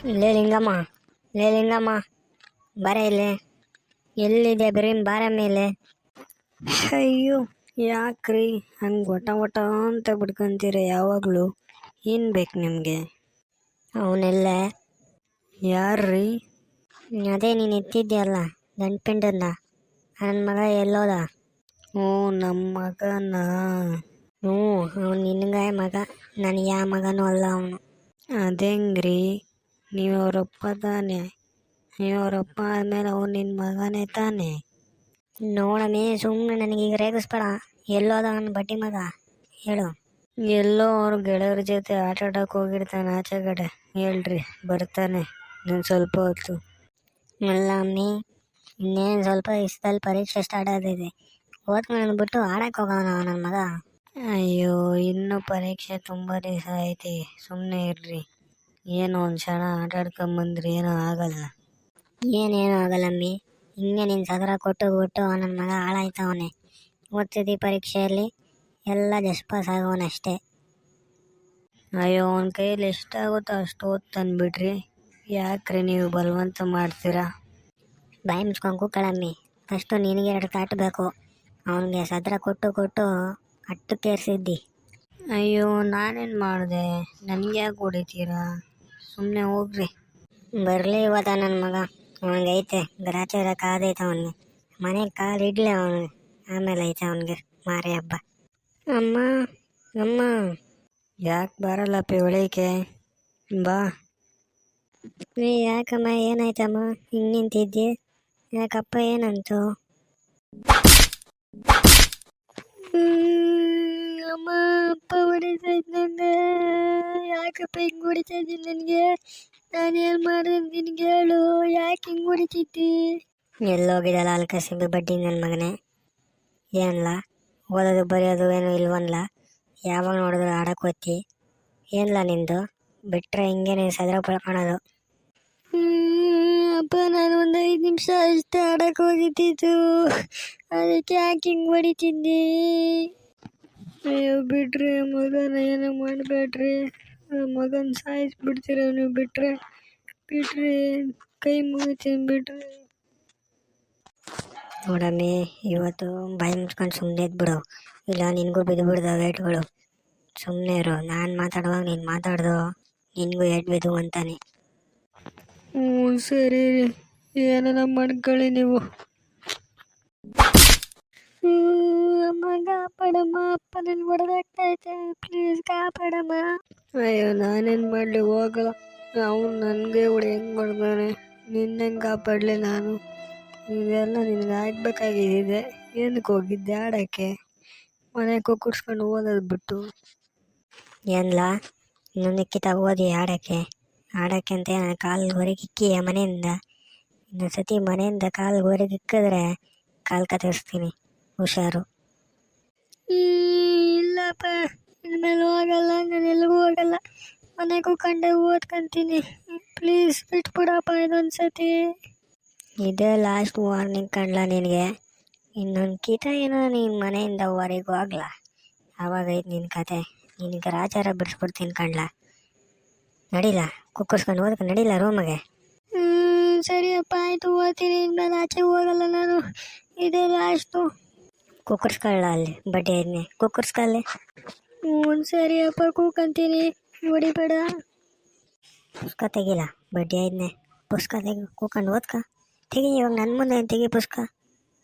ಲೇ ಲಿಂಗಮ್ಮ, ಲೇ ಲಿಂಗಮ್ಮ, ಬರ ಇಲ್ಲಿ. ಎಲ್ಲಿದೆ ಬಿರಿನ್ ಬಾರ ಮೇಲೆ. ಅಯ್ಯೋ ಯಾಕ್ರಿ ಹಂಗೆ ಒಟ ಒಟ ಅಂತ ಬಿಡ್ಕೊಂತೀರ ಯಾವಾಗಲೂ? ಏನು ಬೇಕು ನಿಮಗೆ? ಅವನೆಲ್ಲ ಯಾರ್ರೀ? ಅದೇ ನೀನು ಎತ್ತಿದ್ಯಲ್ಲ ಗಂಟ್ಪಿಂಡನ್ನ, ನನ್ನ ಮಗ ಎಲ್ಲೋದ? ಓ ನಮ್ಮ ಮಗನಾ? ಹ್ಞೂ, ಅವನು ನಿನಗಾಯ ಮಗ, ನನಗೆ ಯಾವ ಮಗನೂ ಅಲ್ಲ ಅವನು. ಅದೇಂಗ್ರಿ? ನೀವು ಅವರಪ್ಪ ತಾನೆ? ನೀವು ಅವರಪ್ಪ ಆದಮೇಲೆ ಅವ್ನು ನಿನ್ನ ಮಗನೇ ತಾನೆ? ನೋಡಮೇ, ಸುಮ್ಮನೆ ನನಗೀಗ ರೇಗಿಸ್ಬೇಡ. ಎಲ್ಲೋದ ಅವನು ಬಡ್ಡಿ ಮಗ, ಹೇಳು. ಎಲ್ಲೋ ಅವ್ರ ಗೆಳೆಯರ ಜೊತೆ ಆಟ ಆಡೋಕೆ ಹೋಗಿರ್ತಾನೆ ಆಚೆ ಕಡೆ. ಹೇಳ್ರಿ, ಬರ್ತಾನೆ ನಾನು ಸ್ವಲ್ಪ ಹೊತ್ತು. ಅಲ್ಲ ಅಮ್ಮಿ, ಇನ್ನೇನು ಸ್ವಲ್ಪ ಇಷ್ಟದಲ್ಲಿ ಪರೀಕ್ಷೆ ಸ್ಟಾರ್ಟ್ ಆಗಿದೆ. ಓದ್ಕೊಂಡು ಬಿಟ್ಟು ಆಡಕ್ಕೆ ಹೋಗೋಣ ನನ್ನ ಮಗ. ಅಯ್ಯೋ, ಇನ್ನೂ ಪರೀಕ್ಷೆ ತುಂಬ ದಿವಸ ಐತಿ, ಸುಮ್ಮನೆ ಇರ್ರಿ. ಏನೋ ಒಂದು ಕ್ಷಣ ಆಟ ಆಡ್ಕೊಂಬಂದ್ರಿ, ಏನೋ ಆಗಲ್ಲ. ಏನೇನು ಆಗಲ್ಲಮ್ಮಿ, ಹಿಂಗೆ ನೀನು ಸದರ ಕೊಟ್ಟು ನನ್ನ ಮಗ ಹಾಳಾಯ್ತವನೆ. ಓದ್ತಿದ್ದಿ ಪರೀಕ್ಷೆಯಲ್ಲಿ ಎಲ್ಲ ಜಸ್ಟ್ ಪಾಸ್ ಆಗೋನಷ್ಟೇ. ಅಯ್ಯೋ, ಅವನ ಕೈಯಲ್ಲಿ ಎಷ್ಟಾಗುತ್ತೋ ಅಷ್ಟು ಓದ್ತಾನೆ ಬಿಡ್ರಿ. ಯಾಕ್ರಿ ನೀವು ಬಲವಂತ ಮಾಡ್ತೀರಾ? ಬಾಯಿ ಮುಚ್ಕೊಂಡು ಕೂತ್ಕೊಳ್ಳಮ್ಮಿ. ಫಸ್ಟು ನಿನಗೆ 2 ಕಾಟಬೇಕು. ಅವನಿಗೆ ಸದರ ಕೊಟ್ಟು ಅಟ್ಟಕ್ಕೇರಿಸಿದ್ದಿ. ಅಯ್ಯೋ, ನಾನೇನು ಮಾಡಿದೆ? ನನಗೆ ಯಾಕೆ ಹೊಡಿತೀರಾ? ಸುಮ್ಮನೆ ಹೋಗ್ರಿ. ಬರಲಿ ಇವತ್ತ ನನ್ನ ಮಗ. ಅವನಿಗೈತೆ ಗ್ರಾಚಾರ ಕಾದೈತೆ ಅವನಿಗೆ. ಮನೆಗೆ ಕಾಲು ಇಡ್ಲಿ ಅವನಿಗೆ, ಆಮೇಲೆ ಐತೆ ಅವನಿಗೆ ಮಾರಿ ಹಬ್ಬ. ಅಮ್ಮ ಅಮ್ಮ. ಯಾಕೆ ಬರಲ್ಲಪ್ಪಿ ಒಳಕ್ಕೆ? ಬಾ. ಯಾಕಮ್ಮ, ಏನಾಯ್ತಮ್ಮ ಹಿಂಗೆ ನಿಂತಿದ್ದಿ? ಯಾಕಪ್ಪ ಏನಂತು? ಅಮ್ಮ, ಅಪ್ಪ ಹೊಡಿತಾ ಇದ್ದಂಗೆ. ಯಾಕಪ್ಪ ಹಿಂಗೆ ಹೊಡಿತಾ ಇದ್ದೀನಿ ನನಗೆ? ನಾನೇನು ಮಾಡಿದೆ ನಿನಗೆ ಹೇಳು? ಯಾಕೆ ಹಿಂಗೆ ಹೊಡಿತಿದ್ದಿ? ಎಲ್ಲೋಗಿದಲ್ಲ ಅಲ್ಕಸಿಬಿ ಬಡ್ಡಿ ನನ್ನ ಮಗನೇ. ಏನಲ್ಲ ಓದೋದು ಬರೆಯೋದು ಏನೂ ಇಲ್ವನ್ಲ? ಯಾವಾಗ ನೋಡಿದ್ರು ಆಡಕ್ಕೆ ಹೋಗ್ತಿ? ಏನಲ್ಲ ನಿಂದು? ಬಿಟ್ಟರೆ ಹಿಂಗೆ ನೀನು ಸದರ ಪಡ್ಕೊಳೋದು. ಅಪ್ಪ, ನಾನು ಒಂದು 5 ನಿಮಿಷ ಅಷ್ಟೇ ಆಡಕ್ಕೆ ಹೋಗಿದ್ದಿದ್ದು, ಅದಕ್ಕೆ ಯಾಕೆ ಹಿಂಗೆ ಹೊಡಿತಿದ್ದಿ? ಅಯ್ಯೋ ಬಿಡ್ರಿ, ಮಗನ ಏನೋ ಮಾಡಬೇಡ್ರಿ. ಮಗನ ಸಾಯಿಸ್ಬಿಡ್ತೀರ ನೀವು. ಬಿಡ್ರಿ, ಕೈ ಮುಗಿತೀನಿ ಬಿಡ್ರಿ. ನೋಡಮ್ಮಿ, ಇವತ್ತು ಬಾಯಿ ಮುಚ್ಕೊಂಡು ಸುಮ್ಮನೆ ಇದ್ಬಿಡು, ಇಲ್ಲ ನಿನಗೂ ಬಿದ್ದು ಬಿಡ್ದ ವೇಟ್ಗಳು. ಸುಮ್ಮನೆ ಇರು. ನಾನು ಮಾತಾಡುವಾಗ ನೀನು ಮಾತಾಡ್ದು ನಿನಗೂ ಏಟ್ ಬಿದ್ದು ಅಂತಾನೆ. ಹ್ಞೂ ಸರಿ, ಏನೆಲ್ಲ ಮಾಡ್ಕೊಳ್ಳಿ ನೀವು. ಅಮ್ಮ ಕಾಪಾಡಮ್ಮ, ಅಪ್ಪ ನನಗೆ ಹೊಡೆದಾಗ್ತೈತೆ, ಪ್ಲೀಸ್ ಕಾಪಾಡಮ್ಮ. ಅಯ್ಯೋ, ನಾನೇನು ಮಾಡಲಿ, ಹೋಗಲ್ಲ. ಅವನು ನನಗೆ ಹೊಡಿ ಹೆಂಗೆ ಮಾಡ್ತಾನೆ? ನಿನ್ನ ಹೆಂಗೆ ಕಾಪಾಡಲಿ ನಾನು? ಇದೆಲ್ಲ ನಿನಗೆ ಆಗ್ಬೇಕಾಗಿದೆ. ಏನಕ್ಕೆ ಹೋಗಿದ್ದೆ ಆಡೋಕ್ಕೆ? ಮನೆಗೆ ಕುಕ್ಕರ್ಸ್ಕೊಂಡು ಓದೋದು ಬಿಟ್ಟು. ಏನಲ್ಲ ಇನ್ನೊಂದು ಕಿತ್ತ ಓದಿ ಆಡೋಕ್ಕೆ ಅಂತ ನಾನು ಕಾಲು ಹೊರಗಿಕ್ಕಿಯ ಮನೆಯಿಂದ. ಇನ್ನೊಂದು ಸತಿ ಮನೆಯಿಂದ ಕಾಲು ಹೊರಗಿಕ್ಕಿದ್ರೆ ಕಾಲು ಕತ್ತರಿಸ್ತೀನಿ, ಹುಷಾರು. ಇಲ್ಲಪ್ಪ, ಇನ್ಮೇಲೆ ಹೋಗಲ್ಲ, ನಾನು ಎಲ್ಲಿಗೂ ಹೋಗಲ್ಲ. ಮನೆಗೆ ಕೂತ್ಕೊಂಡೆ ಓದ್ಕೊಂತೀನಿ. ಪ್ಲೀಸ್ ಬಿಟ್ಬಿಡಪ್ಪ ಇದೊಂದು ಸತಿ. ಇದೇ ಲಾಸ್ಟ್ ವಾರ್ನಿಂಗ್ ಕಣ್ಲ ನಿನಗೆ. ಇನ್ನೊಂದು ಕಿತ ಏನೋ ನೀನು ಮನೆಯಿಂದ ಹೊರಗೆ ಹೋಗ್ಲ, ಆವಾಗೈತೆ ನಿನ್ನ ಕತೆ. ನಿನಗೆ ರಾಚಾರ ಬಿಡಿಸ್ಬಿಡ್ತೀನಿ ಕಣ್ಲ. ನಡಿಲ್ಲ, ಕುಕ್ಕರ್ಸ್ಕೊಂಡು ಓದ್ಕೊಂಡು ನಡಿಲ್ಲ ರೂಮಿಗೆ. ಸರಿಯಪ್ಪ, ಆಯಿತು, ಓದ್ತೀನಿ. ಇನ್ಮೇಲೆ ಆಚೆ ಹೋಗಲ್ಲ ನಾನು, ಇದೇ ಲಾಸ್ಟು. ಕುಕ್ಕರ್ಸ್ಕೊಳ್ಳ ಅಲ್ಲಿ ಬಡ್ಡಿ ಐದನೇ, ಕುಕ್ಕರ್ಸ್ಕೊಳ್ಳಿ. ಸರಿಯಪ್ಪ, ಕೂಕಂತೀನಿ, ಹೊಡಿಬೇಡ. ಪುಸ್ತಕ ತೆಗಿಲ್ಲ, ಬಡ್ಡಿ ಐದನೇ. ಪುಸ್ತಕ ತೆಗಿ, ಕೂಕೊಂಡು ಓದ್ಕ. ತೆಗಿ, ಇವಾಗ ನನ್ನ ಮುಂದೆ ತೆಗಿ ಪುಸ್ತಕ.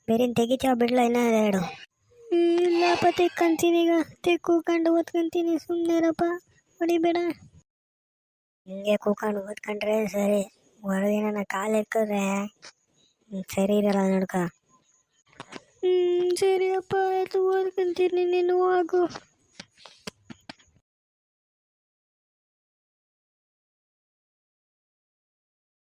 ಬೇರೇನು ತೆಗಿತೀವ ಬಿಡ್ಲ? ಇನ್ನೂ 2. ಇಲ್ಲಪ್ಪ, ತೆಕ್ಕಂತೀನಿ ಈಗ. ಕೂಕೊಂಡು ಓದ್ಕೊಂತೀನಿ, ಸುಮ್ಮನೆ ಇರಪ್ಪ, ಹೊಡಿಬೇಡ. ಹಿಂಗೆ ಕೂಕೊಂಡು ಓದ್ಕೊಂಡ್ರೆ ಸರಿ. ಹೊರಗಿನ ನನ್ನ ಕಾಲು ಎಕ್ಕಿದ್ರೆ ಸರಿ ಇರಲ್ಲ ನೋಡ್ಕ. ಸರಿಯಪ್ಪ, ಆಯಿತು, ಓದ್ಕೊಂತೀನಿ, ನೀನು ಹೋಗು.